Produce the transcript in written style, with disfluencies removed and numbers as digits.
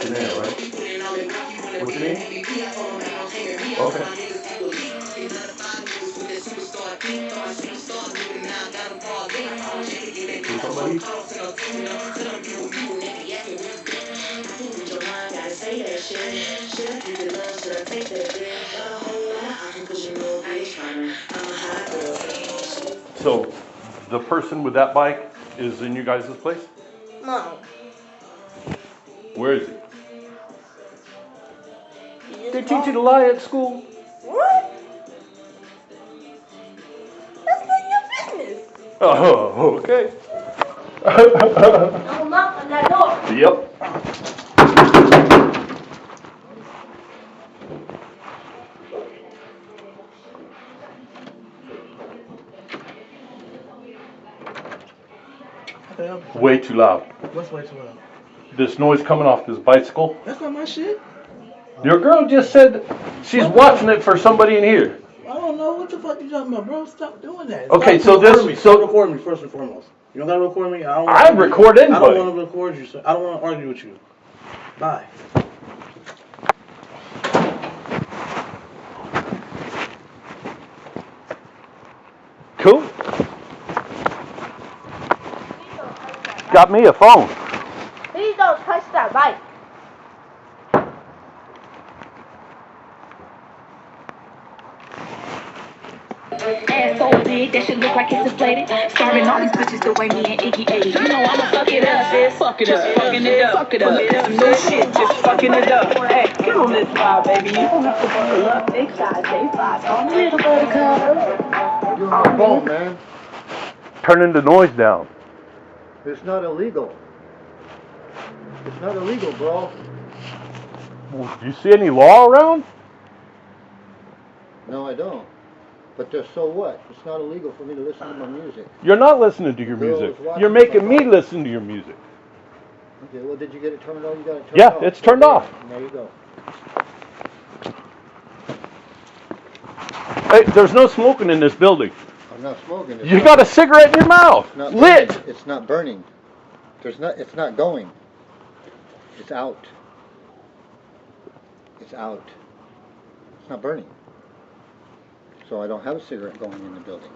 Janelle, right? What's your name? Okay. With somebody? So, the person with that bike is in you guys' place? No. Where is he? They teach you to lie at school? What? That's none of your business. Oh, okay. Don't knock on that door. Yep. Way too loud. What's way too loud? This noise coming off this bicycle. That's not my shit. Your girl just said she's watching it for somebody in here. I don't know what the fuck you talking about, bro. Stop doing that. Okay, Stop record me first and foremost. You don't gotta record me. I record anybody. I don't want to record you. So I don't want to argue with you. Bye. Cool. Got me a phone. Please don't touch that bike. Ass so big, that shit look like it's inflated. Starving all these bitches the way me and Iggy ate it. You know I'ma fuck it up, sis. Fuck it up, fucking it up. Fuck it up. Some new shit, just fucking it up. Hey, get on this vibe, baby. You don't have to buckle up. Big size, J5, on a little buttercup. You're on the phone, man. Turning the noise down. It's not illegal. It's not illegal, bro. Do you see any law around? No, I don't. But so what? It's not illegal for me to listen to my music. You're not listening to your music. You're making me listen to your music. Okay, well, did you get it turned on? You got it turned Yeah, off. it's turned off. There you go. Hey, there's no smoking in this building. I'm not smoking. You got a cigarette in your mouth. It's not lit. Burning. It's not burning. It's not going. It's out. It's out. It's not burning. So I don't have a cigarette going in the building.